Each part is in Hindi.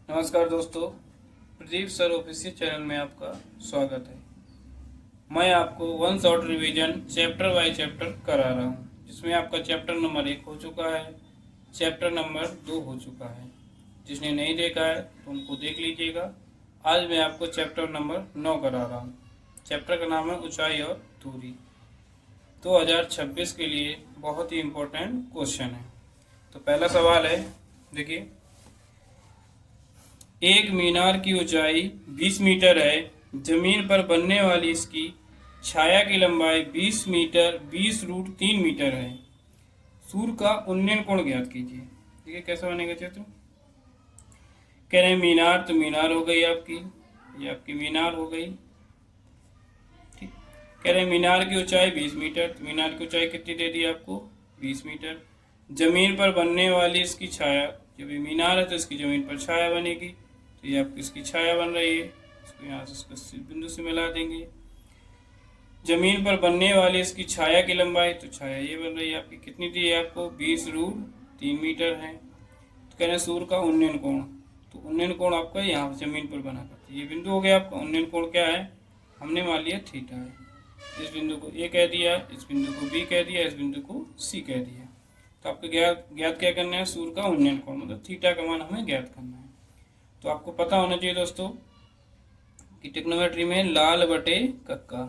नमस्कार दोस्तों, प्रदीप सर ऑफिशियल चैनल में आपका स्वागत है। मैं आपको one shot revision chapter by chapter करा रहा हूँ, जिसमें आपका चैप्टर नंबर 1 हो चुका है, चैप्टर नंबर 2 हो चुका है। जिसने नहीं देखा है तो उनको देख लीजिएगा। आज मैं आपको चैप्टर नंबर 9 करा रहा हूँ। चैप्टर का नाम है ऊंचाई और दूरी। 2026 के लिए बहुत ही इम्पोर्टेंट क्वेश्चन है। तो पहला सवाल है, देखिए, एक मीनार की ऊंचाई 20 मीटर है। जमीन पर बनने वाली इसकी छाया की लंबाई 20 मीटर 20√3 मीटर है। सूर्य का उन्नयन कोण ज्ञात कीजिए। ठीक है, कैसा बनेगा चित्र? कह रहे हैं मीनार, तो मीनार हो गई आपकी, ये आपकी मीनार हो गई। ठीक, कह रहे हैं मीनार की ऊंचाई 20 मीटर, तो मीनार की ऊंचाई कितनी दे दी आपको? 20 मीटर। जमीन पर बनने वाली इसकी छाया, जब ये मीनार है तो इसकी जमीन पर छाया बनेगी, तो ये आपकी इसकी छाया बन रही है। इसको यहाँ से इसको बिंदु से मिला देंगे। जमीन पर बनने वाली इसकी छाया की लंबाई, तो छाया ये बन रही है आपकी, कितनी दी है आपको? 20√3 मीटर है। तो कह रहे हैं सूर्य का उन्नयन कोण, तो उन्नयन कोण आपका यहाँ जमीन पर बना करते, ये बिंदु हो गया आपका। उन्नयन कोण क्या है? हमने मान लिया थीटा है। इस बिंदु को ए कह दिया, इस बिंदु को बी कह दिया, इस बिंदु को सी कह दिया। तो आपको ज्ञात क्या करना है? सूर्य का उन्नयन कोण, मतलब थीटा का मान हमें ज्ञात करना है। तो आपको पता होना चाहिए दोस्तों कि ट्रिग्नोमेट्री में लाल बटे कक्का,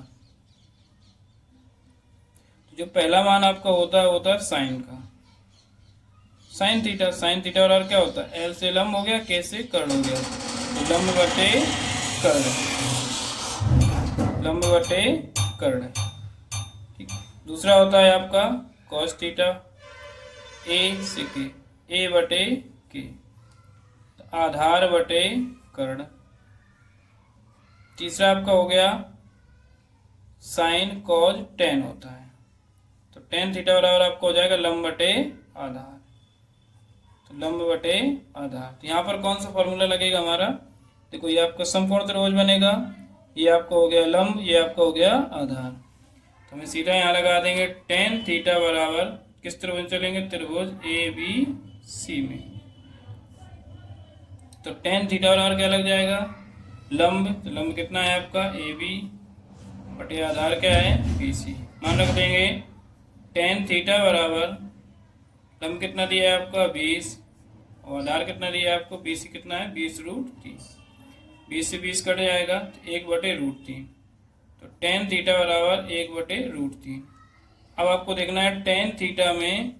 तो जो पहला मान आपका होता है साइन का, साइन थीटा। साइन थीटा और क्या होता है? एल से लंब हो गया, के से कर्ण हो गया, तो लंब बटे कर्ण, लंब बटे कर्ण। ठीक, दूसरा होता है आपका कॉस थीटा, ए से के, ए बटे के, आधार बटे कर्ण। तीसरा आपका हो गया साइन कॉज टेन होता है, तो टेन थीटा बराबर आपको हो जाएगा लंब बटे आधार, तो लंब बटे आधार। तो यहाँ पर कौन सा फॉर्मूला लगेगा हमारा? देखो, ये आपका समकोण त्रिभुज बनेगा, ये आपको हो गया लंब, ये आपका हो गया आधार। तो हमें सीधा यहाँ लगा देंगे टेन थीटा बराबर किस त्रिभुज चलेंगे? त्रिभुज ए बी सी में। तो टेन थीटा बराबर क्या लग जाएगा? लंब, तो लंब कितना है आपका? ए बी बटे आधार क्या है? B C. मान रख देंगे टेन थीटा बराबर लंब कितना दिया है आपका? 20, और आधार कितना दिया है आपको? बी सी कितना है? 20√3। 20 से 20 कट जाएगा तो 1/√3, तो टेन थीटा बराबर 1/√3। अब आपको देखना है टेन थीटा में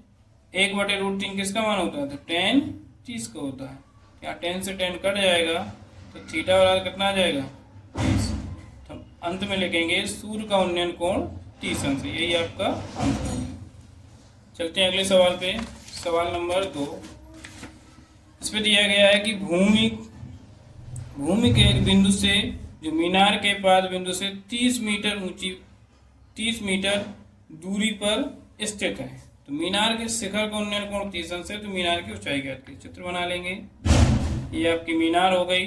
1/√3 किसका मान होता है? तो टेन 30 का होता है। यहाँ 10 से 10 कट जाएगा, तो थीटा बराबर कितना आ जाएगा? 30। तो अंत में लिखेंगे सूर्य का उन्नयन कोण 30 अंश, यही आपका आंसर है। चलते हैं अगले सवाल पे, सवाल नंबर 2। इस पे दिया गया है कि भूमि के एक बिंदु से, जो मीनार के पास बिंदु से 30 मीटर ऊंची, 30 मीटर दूरी पर स्थित है। तो मीनार के शिखर का उन्नयन कोण 30 अंश है, तो मीनार की ऊंचाई ज्ञात की। चित्र बना लेंगे। ये आपकी मीनार हो गई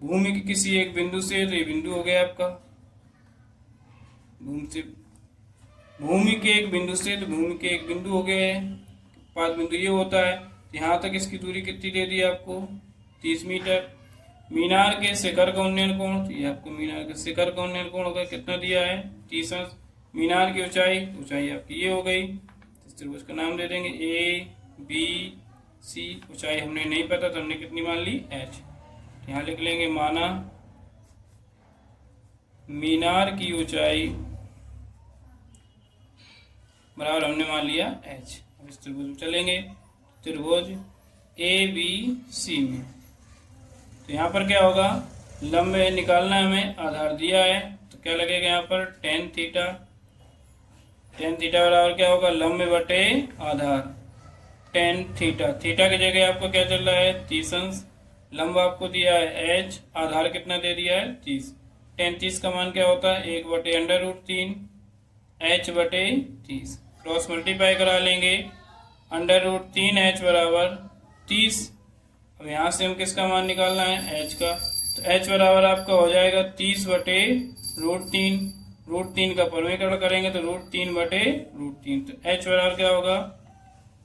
भूमि के किसी एक बिंदु से, तो ये बिंदु हो गया आपका भूमि के एक बिंदु से, तो भूमि के एक बिंदु हो गए, पास बिंदु ये होता है। यहाँ तक इसकी दूरी कितनी दे दी आपको? 30 मीटर। मीनार के शिखर का उन्नयन कोण, तो ये आपको मीनार के शिखर का उन्नयन कोण होगा, कितना दिया है? 30 अंश। मीनार की ऊंचाई आपकी ये हो गई, इस त्रिभुज का नाम दे देंगे ए बी सी। ऊंचाई हमने नहीं पता तो हमने कितनी मान ली? h। यहाँ लिख लेंगे माना मीनार की ऊंचाई बराबर हमने मान लिया h। अब इस त्रिभुज में चलेंगे, त्रिभुज ए बी सी में। तो यहाँ पर क्या होगा? लंब निकालना है हमें, आधार दिया है, तो क्या लगेगा यहाँ पर? Tan theta. टेन थीटा बराबर क्या होगा? लंब बटे आधार, टेन थीटा। थीटा की जगह आपको क्या चल रहा है? 30 अंश। लंब आपको दिया है h, आधार कितना दे दिया है? 30। टेन 30 का मान क्या होता है? 1/√3 h बटे 30। क्रॉस मल्टीप्लाई करा लेंगे, √3 h बराबर 30। अब यहाँ से हम किसका मान निकालना है? h का, तो h बराबर आपका हो जाएगा 30/√3। √3 का परमीकरण करेंगे तो √3/√3, तो h बराबर क्या होगा?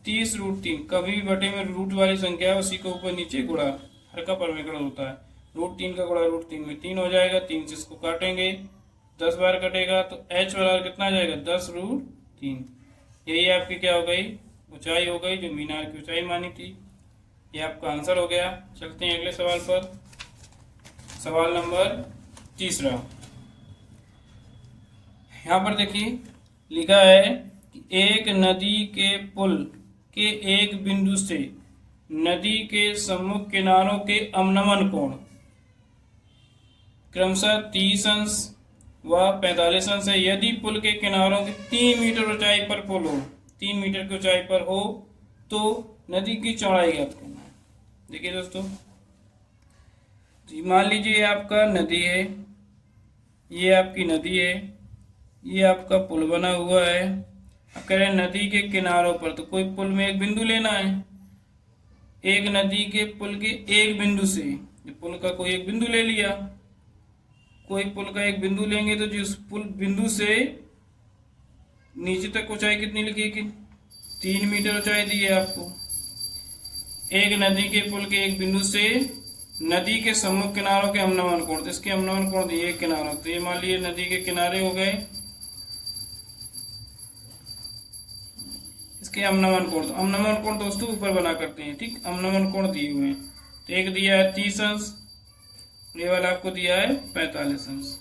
30√3। कभी भी बटे में रूट वाली संख्या है उसी को ऊपर नीचे गुणा का परिमेय होता है। √3 का गुणा √3 में 3 हो जाएगा, 3 से इसको काटेंगे, 10 बार कटेगा तो h बराबर कितना आ जाएगा 10√3। यही आपकी क्या हो गई ऊंचाई हो गई जो मीनार की ऊंचाई मानी थी। ये आपका आंसर हो गया। चलते हैं अगले सवाल पर। सवाल नंबर 3। यहाँ पर देखिए लिखा है कि एक नदी के पुल के एक बिंदु से नदी के सम्मुख किनारों के अवनमन कोण क्रमशः 30 अंश व 45 अंश है। यदि पुल के किनारों की 3 मीटर ऊंचाई पर पुल हो, 3 मीटर की ऊंचाई पर हो तो नदी की चौड़ाई ज्ञात करना है। देखिए दोस्तों, मान लीजिए आपका नदी है, ये आपकी नदी है, ये आपका पुल बना हुआ है। अब कह रहे हैं नदी के किनारों पर, तो कोई पुल में एक बिंदु लेना है। एक नदी के पुल के एक बिंदु से, पुल का कोई एक बिंदु ले लिया, कोई पुल का एक बिंदु लेंगे तो जिस पुल बिंदु से नीचे तक ऊंचाई कितनी लिखी 3 मीटर ऊंचाई दी है आपको। एक नदी के पुल के एक बिंदु से नदी के सम्मुख किनारों के अवनमन कोण, तो इसके अवनमन कोण दिए किनारों, तो ये मान लीजिए नदी के किनारे हो गए, इसके अवनमन कोण, तो अवनमन कोण दोस्तों ऊपर बना करते हैं, ठीक। अवनमन कोण दिए हुए हैं, तो एक दिया है 30 अंश, ये वाला आपको दिया है 45 अंश,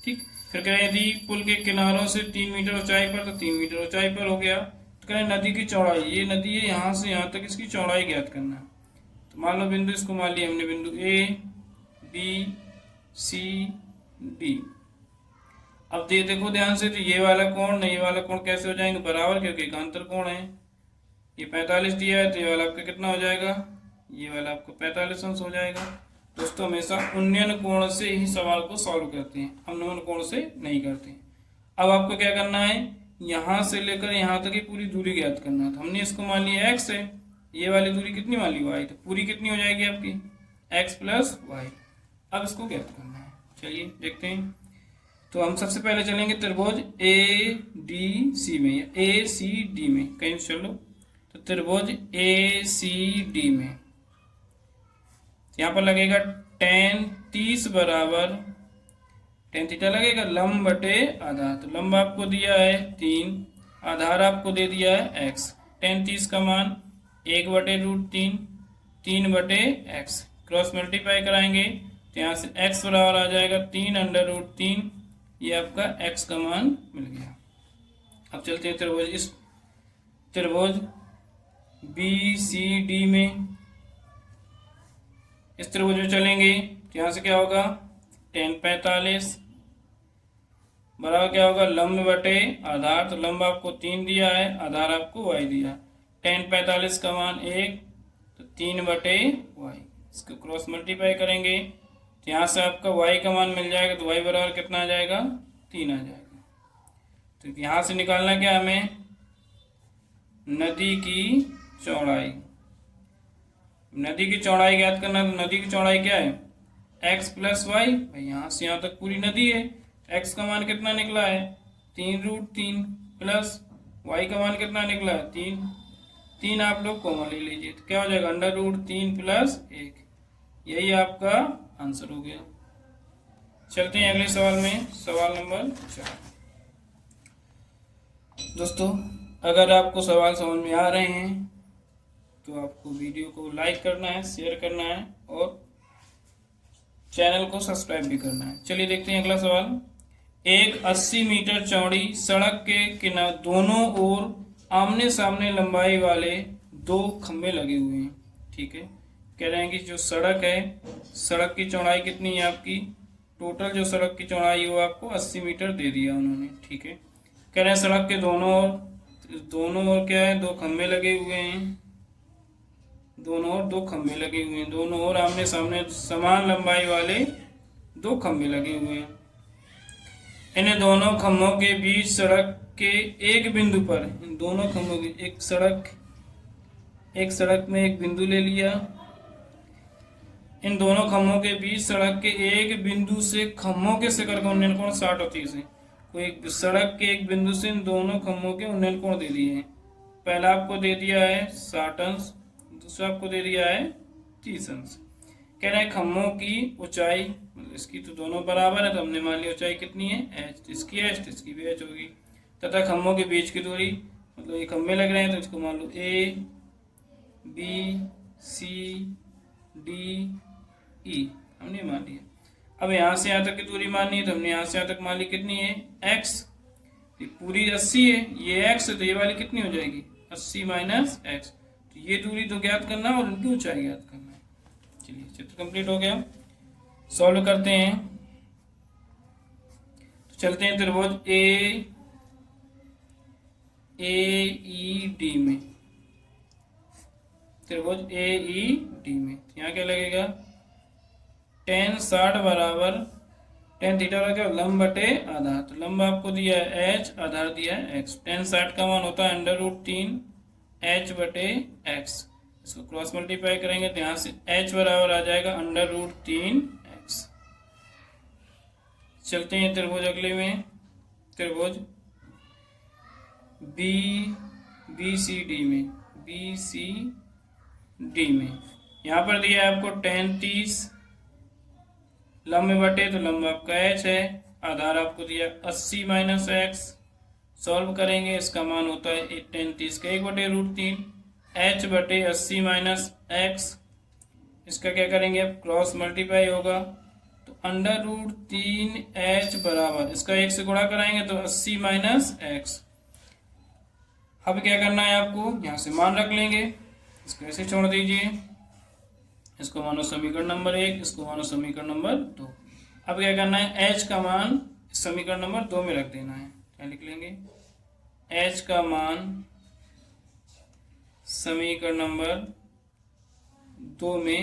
ठीक। फिर कह रहे हैं यदि पुल के किनारों से 3 मीटर ऊंचाई पर, तो 3 मीटर ऊंचाई पर हो गया। तो कह रहे हैं नदी की चौड़ाई, ये नदी है यहाँ से यहाँ तक, इसकी चौड़ाई ज्ञात करना है। तो मान लो बिंदु, इसको मान लिया हमने बिंदु A B C D। अब देखो ध्यान से, तो ये वाला कोण नहीं, ये वाला कोण कैसे हो जाएंगे बराबर, क्योंकि एकांतर कोण है। ये 45 दिया है तो ये वाला आपका कितना हो जाएगा, ये वाला आपको 45 अंश हो जाएगा। दोस्तों हमेशा उन्नयन कोण से ही सवाल को सॉल्व करते हैं, अवनमन कोण से नहीं करते। अब आपको क्या करना है, यहाँ से लेकर यहाँ तक की पूरी दूरी ज्ञात करना है। तो हमने इसको मान लिया x है, ये वाली दूरी कितनी मान ली y, तो पूरी कितनी हो जाएगी आपकी x प्लस वाई। अब इसको ज्ञात करना है, चलिए देखते हैं। तो हम सबसे पहले चलेंगे त्रिभुज ADC में या ACD में, कहीं चलो, तो त्रिभुज ACD में यहाँ पर लगेगा tan 30 बराबर tan थीटा लगेगा लंब बटे आधार। तो लंब आपको दिया है 3, आधार आपको दे दिया है x। tan 30 का मान 1 बटे √3, 3 बटे x, क्रॉस मल्टीप्लाई कराएंगे तो यहाँ से x बराबर आ जाएगा 3/√3, ये आपका x का मान मिल गया। अब चलते हैं त्रिभुज, इस त्रिभुज BCD में, इस त्रिभुज में चलेंगे तो यहाँ से क्या होगा tan 45 बराबर क्या होगा लंब बटे आधार। तो लंब आपको 3 दिया है, आधार आपको y दिया। tan 45 का मान 1, तो 3 बटे वाई, इसको क्रॉस मल्टीप्लाई करेंगे तो यहाँ से आपका y का मान मिल जाएगा। तो y बराबर कितना आ जाएगा 3 आ जाएगा। तो यहाँ से निकालना क्या हमें, नदी की चौड़ाई। नदी की चौड़ाई ज्ञात करना, तो नदी की चौड़ाई क्या है x प्लस वाई, भाई यहाँ से यहाँ तक पूरी नदी है। x का मान कितना निकला है 3√3 प्लस y का मान कितना निकला है 3, 3 आप लोग कॉमन ले लीजिए तो क्या हो जाएगा √3 प्लस 1, यही आपका आंसर हो गया। चलते हैं अगले सवाल में, सवाल नंबर 4। दोस्तों अगर आपको सवाल समझ में आ रहे हैं तो आपको वीडियो को लाइक करना है, शेयर करना है और चैनल को सब्सक्राइब भी करना है। चलिए देखते हैं अगला सवाल। एक 80 मीटर चौड़ी सड़क के किनारे दोनों ओर आमने सामने लंबाई वाले 2 खंभे लगे हुए हैं, ठीक है। कह रहे हैं कि जो सड़क है, सड़क की चौड़ाई कितनी है आपकी, टोटल जो सड़क की चौड़ाई है वो आपको 80 मीटर दे दिया उन्होंने, ठीक है। कह रहे हैं सड़क के दोनों ओर क्या है 2 खंभे लगे हुए हैं, दोनों ओर 2 खंभे लगे हुए हैं, दोनों ओर आमने सामने समान लंबाई वाले 2 खंभे लगे हुए हैं। इन दोनों खंभों के बीच सड़क के एक बिंदु पर, इन दोनों खंभों की एक सड़क में एक बिंदु ले लिया। इन दोनों खंभों के बीच सड़क के एक बिंदु से खंभों के शिखर का उन्नयन कोण 60 और 30 है। कोई सड़क के एक बिंदु से इन दोनों खंभों के उन्नयन कोण दे दिए हैं। पहला आपको दे दिया है 60 अंश, दूसरा आपको दे दिया है 30 अंश। कह रहे हैं खम्भों की ऊंचाई, मतलब इसकी तो दोनों बराबर है तो हमने मान लिया ऊंचाई कितनी है h, इसकी h तो इसकी भी h होगी, तथा खम्भों के बीच की दूरी, मतलब ये खम्भे लग रहे हैं तो इसको मान लो A B C D E हमने मान लिया। अब यहाँ से यहाँ तक की दूरी माननी है तो हमने यहाँ से यहाँ तक मान ली कितनी है x, ये पूरी 80 है, ये x है तो ये वाली कितनी हो जाएगी 80 माइनस x, तो ये दूरी तो ज्ञात करना है और उनकी ऊंचाई ज्ञात करना है। चलिए चित्र कंप्लीट हो गया, सॉल्व करते हैं। तो चलते हैं त्रिभुज ए ई डी में, त्रिभुज ए ई डी में यहाँ क्या लगेगा tan 60 बराबर tan थीटा का क्या लंब बटे आधार, तो लंब आपको दिया है h, आधार दिया है x, tan 60 का मान होता है √3 h बटे x, इसको क्रॉस मल्टीप्लाई करेंगे तो यहाँ से h बराबर आ जाएगा √3 x। चलते हैं त्रिभुज अगले में, त्रिभुज बी सी डी में, बी सी डी में यहाँ पर दिया है आपको tan 30, लंब बटे तो लंब आपका h है, आधार आपको दिया 80 माइनस x, सॉल्व करेंगे इसका मान होता है tan 30 का 1 बटे √3 h बटे 80 माइनस x, इसका क्या करेंगे अब क्रॉस मल्टीप्लाई होगा तो √3 h बराबर इसका 1 से गुणा कराएंगे तो 80 माइनस x। अब क्या करना है आपको यहाँ से मान रख लेंगे, इसको ऐसे छोड़ दीजिए, इसको मानो समीकरण नंबर 1, इसको मानो समीकरण नंबर 2। अब क्या करना है h का मान समीकरण नंबर 2 में रख देना है, क्या लिख लेंगे h का मान समीकरण नंबर 2 में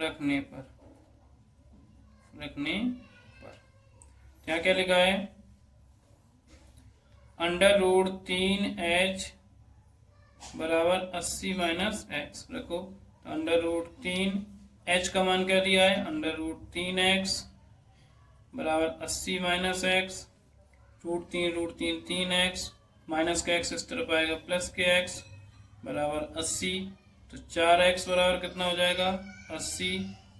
रखने पर यहाँ क्या लिखा है √3h बराबर 80 माइनस x, रखो √3 h का मान क्या दिया है √3x बराबर 80 माइनस x, √3 3x, माइनस का x इस तरफ आएगा प्लस के x बराबर 80, तो 4x बराबर कितना हो जाएगा 80,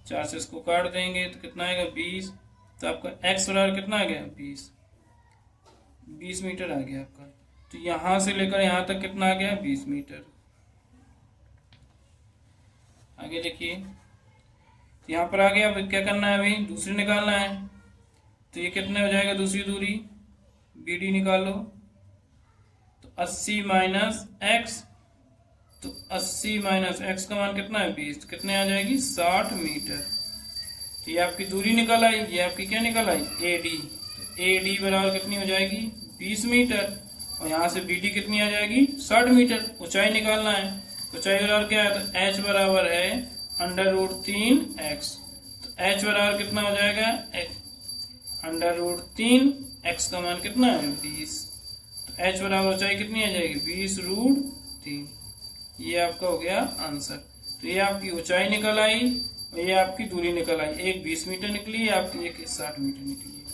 4 से इसको काट देंगे तो कितना आएगा 20, तो आपका x बराबर कितना आ गया 20 मीटर आ गया आपका। तो यहाँ से लेकर यहाँ तक कितना आ गया 20 मीटर। आगे देखिए यहाँ पर आ गया, अब क्या करना है अभी दूसरी निकालना है, तो ये कितने हो जाएगा दूसरी दूरी BD निकाल लो, तो 80 माइनस x, तो 80 माइनस x का मान कितना है 20, कितने आ जाएगी 60 मीटर। तो ये आपकी दूरी निकल आई, ये आपकी क्या निकल आई AD, तो AD बराबर कितनी हो जाएगी 20 मीटर, और यहाँ से BD कितनी आ जाएगी 60 मीटर। ऊंचाई निकालना है, ऊंचाई बराबर क्या है तो h बराबर है √3x, तो h बराबर कितना हो जाएगा √3x का मान कितना है 20, तो h बराबर ऊंचाई कितनी आ जाएगी 20√3, ये आपका हो गया आंसर। तो ये आपकी ऊंचाई निकल आई और ये आपकी दूरी निकल आई, एक 20 मीटर निकली है आपकी, एक 60 मीटर निकली है।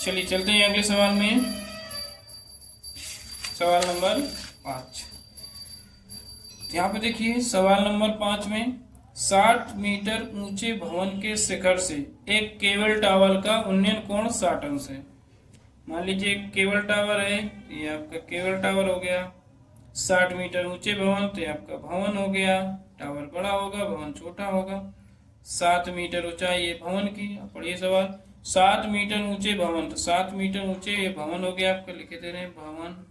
चलिए चलते हैं अगले सवाल में, सवाल नंबर 5। यहाँ पे देखिए सवाल नंबर 5 में 60 मीटर ऊंचे भवन के शिखर से एक केबल टावर का उन्नयन कोण 60 अंश है। मान लीजिए एक केबल टावर है, ये आपका केबल टावर हो गया, 60 मीटर ऊंचे भवन तो ये आपका भवन हो गया, टावर बड़ा होगा भवन छोटा होगा, 7 मीटर ऊंचाई ये भवन की। पढ़िए सवाल, 7 मीटर ऊंचे भवन, तो 7 मीटर ऊंचे ये भवन हो गया आपका, लिखे दे रहे हैं भवन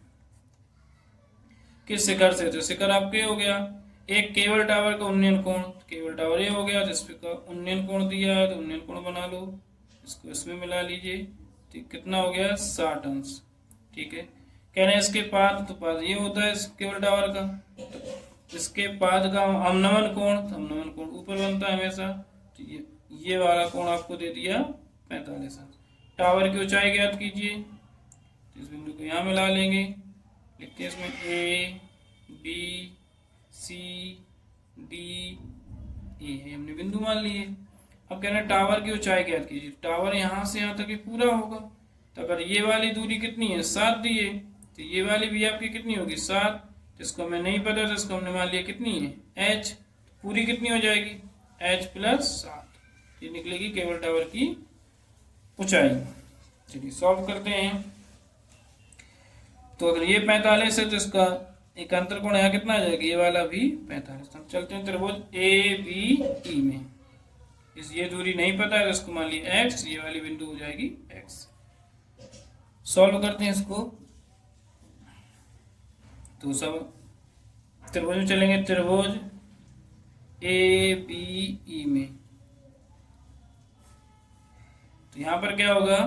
किस शिखर से, तो शिखर आपके हो गया। एक केबल टावर का उन्नयन कोण, केबल टावर ये हो गया, तो इसका उन्नयन कोण दिया है तो उन्नयन कोण बना लो, इसको इसमें मिला लीजिए, तो कितना हो गया 60 अंश। ठीक है, कह रहे हैं इसके पाद, तो पाद ये होता है इस केबल टावर का, तो इसके पाद का अवनमन कोण, तो अवनमन कोण ऊपर बनता है हमेशा, तो ये वाला कोण आपको दे दिया 45 अंश। टावर की ऊंचाई ज्ञात कीजिए, तो इस बिंदु को यहाँ मिला लेंगे, लिखते हैं इसमें A B C D E है, हमने बिंदु मान लिए। अब कह रहे हैं टावर की ऊंचाई ज्ञात कीजिए, टावर यहाँ से यहाँ तक ही पूरा होगा, तो अगर ये वाली दूरी कितनी है 7 दी है, तो ये वाली भी आपकी कितनी होगी 7, जिसको हमें नहीं पता तो इसको हमने मान लिया कितनी है h, पूरी कितनी हो जाएगी h प्लस 7, ये निकलेगी केबल टावर की ऊंचाई। चलिए सॉल्व करते हैं। तो अगर ये 45 है तो इसका एक अंतर कोण यहाँ कितना आ जाएगा, ये वाला भी 45। हम चलते हैं त्रिभुज ए बी ई में। इस ये दूरी नहीं पता है तो इसको मान लिया x, ये वाली बिंदु हो जाएगी x। सॉल्व करते हैं इसको। तो सब त्रिभुज में चलेंगे, त्रिभुज ए बी ई में। तो यहां पर क्या होगा,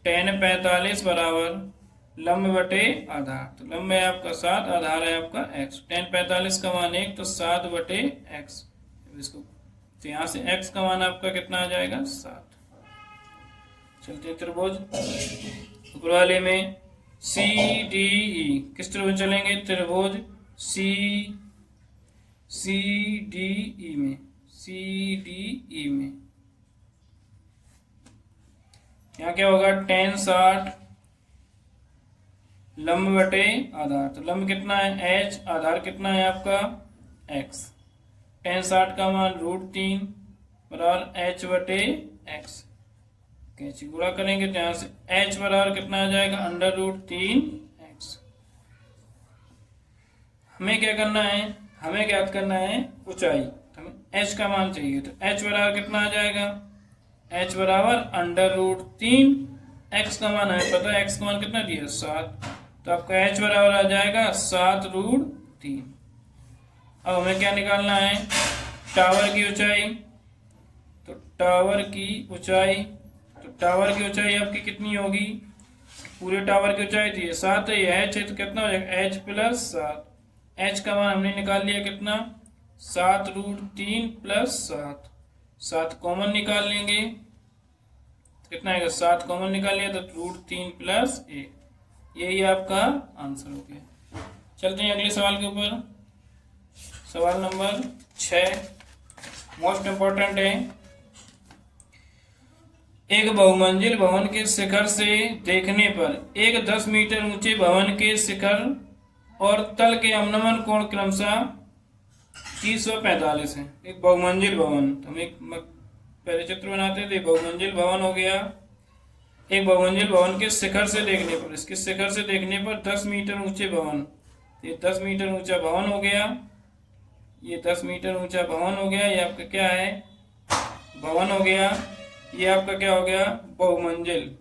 tan 45 बराबर लंब बटे आधार। तो लंब है आपका 7, आधार है आपका x। tan 45 का मान 1 तो 7 बटे x। इसको तो यहां से x का मान आपका कितना आ जाएगा 7। चलते त्रिभुज ऊपर वाले में सी डी ई। किस त्रिभुज चलेंगे, त्रिभुज सी डी ई में, सी डी ई में। यहाँ क्या होगा, tan 60 लंब बटे आधार। तो लंब कितना है h, आधार कितना है आपका x। tan 60 का मान √3 बराबर h बटे x। कैंची गुणा करेंगे तो यहाँ से h बराबर कितना आ जाएगा √3x। हमें क्या करना है, हमें ज्ञात करना है ऊंचाई। हमें h का मान चाहिए। तो h बराबर कितना आ जाएगा, h बराबर √3। x का मान है पता है, x का मान कितना दिया 7। तो आपका h बराबर आ जाएगा 7√3। अब हमें क्या निकालना है, टावर की ऊंचाई। तो टावर की ऊंचाई, तो टावर की ऊंचाई आपकी कितनी होगी, पूरे टावर की ऊंचाई थी 7 है, ये h है तो कितना हो जाएगा h प्लस 7। h का मान हमने निकाल लिया कितना 7√3 प्लस 7। 7 कॉमन निकाल लेंगे तो कितना आएगा, 7 कॉमन निकाल लिया तो √3 प्लस 1। यही आपका आंसर हो गया। चलते हैं अगले सवाल के ऊपर। सवाल नंबर 6 मोस्ट इंपॉर्टेंट है। एक बहुमंजिल भवन के शिखर से देखने पर एक 10 मीटर ऊंचे भवन के शिखर और तल के अवनमन कोण क्रमशः 30 व 45 है। एक बहुमंजिल भवन, तो हम एक पहले चित्र बनाते थे। बहुमंजिल भवन हो गया, एक बहुमंजिल भवन के शिखर से देखने पर, इसके शिखर से देखने पर 10 मीटर ऊंचे भवन। ये 10 मीटर ऊंचा भवन हो गया, ये 10 मीटर ऊंचा भवन हो गया। ये आपका क्या है, भवन हो गया। ये आपका क्या हो गया, बहुमंजिल।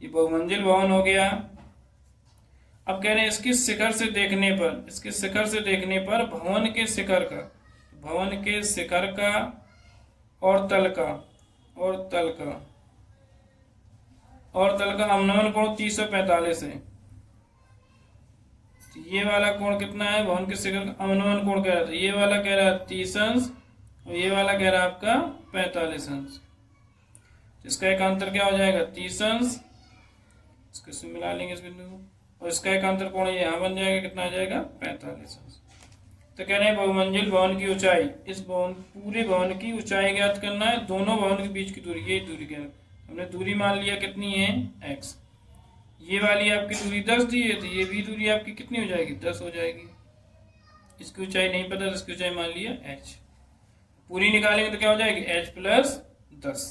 ये बहुमंजिल भवन हो गया। अब कह रहे हैं इसके शिखर से देखने पर, इसके शिखर से देखने पर भवन के शिखर का, भवन के शिखर का और तल का, और तल का, और तल का अवनमन कोण 30 व 45 है। तो ये वाला कोण कितना है, भवन के शिखर का अवनमन कोण कह रहा था, ये वाला कह रहा है 30 अंश और ये वाला कह रहा है आपका 45 अंश। इसका एक अंतर क्या हो जाएगा 30 अंश, इसको मिला लेंगे इस बिंदु को, और इसका एक अंतर कोण यहाँ बन जाएगा, कितना आ जाएगा 45 अंश। तो कह रहे हैं बहुमंजिल भवन की ऊंचाई, इस भवन पूरे भवन की ऊंचाई ज्ञात करना है, दोनों भवन के बीच की दूरी, ये दूरी क्या हमने दूरी मान लिया कितनी है x। ये वाली आपकी दूरी 10 दी है तो ये भी दूरी आपकी कितनी हो जाएगी 10 हो जाएगी। इसकी ऊंचाई नहीं पता तो इसकी ऊंचाई मान लिया h। पूरी निकालेंगे तो क्या हो जाएगी h प्लस 10।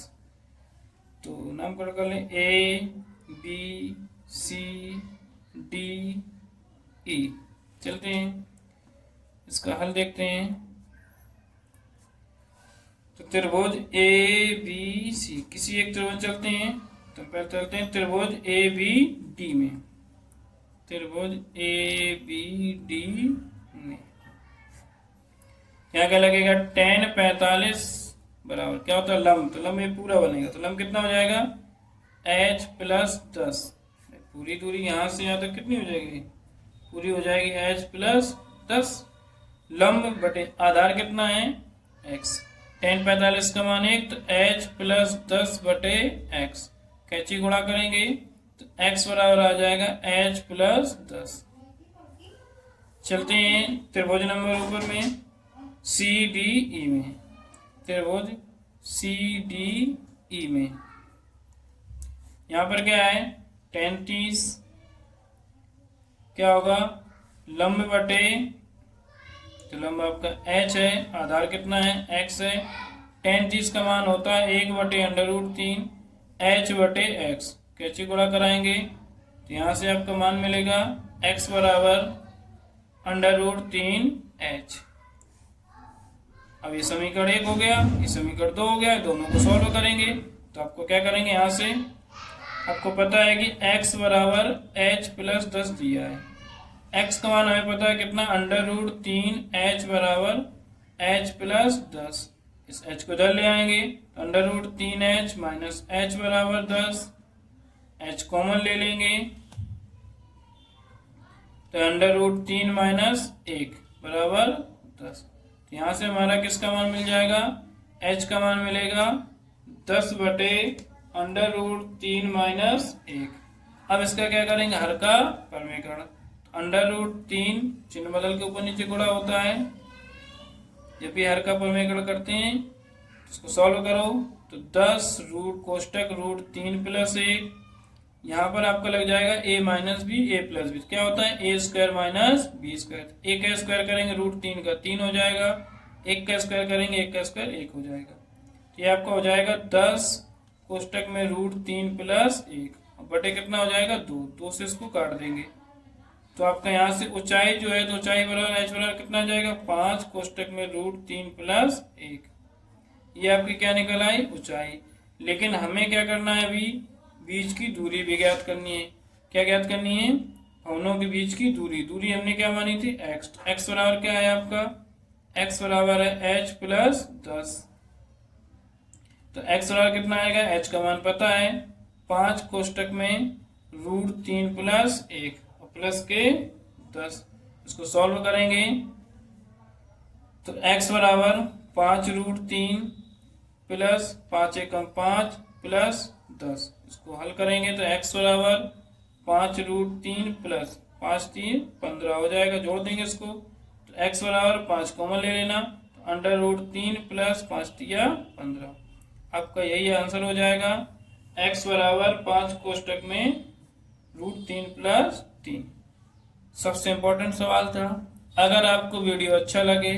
तो नामकरण कर लें a b c d e। चलते हैं इसका हल देखते हैं। तो त्रिभुज ए बी सी, किसी एक त्रिभुज चलते हैं। तो पहले चलते हैं त्रिभुज ए बी डी में, त्रिभुज ए बी डी में। यहाँ क्या लगेगा tan 45 बराबर क्या होता है लंब, तो लंब ये पूरा बनेगा। तो लंब कितना हो जाएगा h प्लस 10। पूरी दूरी यहाँ से यहाँ तक कितनी हो जाएगी, पूरी हो जाएगी h प्लस 10। लंब बटे आधार कितना है x। tan 45 का मान 1 तो h प्लस 10 बटे x। कैंची गुणा करेंगे तो x बराबर आ जाएगा h प्लस 10। चलते हैं त्रिभुज नंबर ऊपर में सी डी ई में, त्रिभुज सी डी ई में। यहाँ पर क्या है tan 30 क्या होगा लंब बटे तो लंब आपका h है, आधार कितना है x है, tan थीटा का मान होता है 1/√3 h/x। कैसे गुणा कराएंगे तो यहाँ से आपका मान मिलेगा x बराबर √3 h। अब ये समीकरण 1 हो गया, ये समीकरण 2 हो गया, दोनों को सॉल्व करेंगे तो आपको क्या करेंगे, यहाँ से आपको पता है कि x बराबर h प्लस 10 दिया है, x का मान हमें पता है कितना, √3 h बराबर h प्लस 10। इस h को इधर ले आएंगे तो √3 h माइनस h बराबर 10, h कॉमन ले लेंगे तो √3 माइनस 1 बराबर 10। तो यहाँ से हमारा किसका मान मिल जाएगा, h का मान मिलेगा 10/√3 माइनस 1। अब इसका क्या करेंगे, हर का परमीकरण, √3 चिन्ह बदल के ऊपर नीचे गुणा होता है, जब भी हर का परमीकरण करते हैं इसको सॉल्व करो तो 10 रूट कोष्टक √3 प्लस 1, यहाँ पर आपका लग जाएगा a minus B a plus B, क्या होता है a² माइनस b²। एक का स्क्वायर करेंगे √3 का 3 हो जाएगा, एक का स्क्वायर करेंगे एक का स्क्वायर 1 हो जाएगा। ये आपका हो जाएगा 10 कोष्टक में √3 प्लस 1 बटे कितना हो जाएगा 2 से इसको काट देंगे तो आपका यहाँ से ऊंचाई जो है तो ऊंचाई बराबर h बराबर कितना आ जाएगा 5 कोष्टक में √3 प्लस 1। ये आपकी क्या निकल आई, ऊंचाई। लेकिन हमें क्या करना है, अभी बीच की दूरी भी ज्ञात करनी है। क्या ज्ञात करनी है, भवनों के बीच की दूरी हमने क्या मानी थी x बराबर क्या है आपका, x बराबर है h प्लस 10। तो x बराबर कितना आएगा, h का मान पता है 5 कोष्टक में √3 प्लस 1 और प्लस के 10। इसको सॉल्व करेंगे तो x बराबर 5√3 प्लस 5 एकम 5 प्लस 10। इसको हल करेंगे तो x बराबर 5√3 प्लस 5 3 15 हो जाएगा, जोड़ देंगे इसको तो x बराबर 5 कॉमन ले लेना तो √3 प्लस 5 3 15। आपका यही आंसर हो जाएगा, x बराबर 5 कोष्टक में √3 प्लस 3। सबसे इम्पोर्टेंट सवाल था। अगर आपको वीडियो अच्छा लगे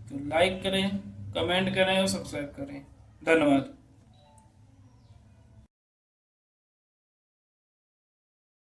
तो लाइक करें, कमेंट करें और सब्सक्राइब करें। धन्यवाद।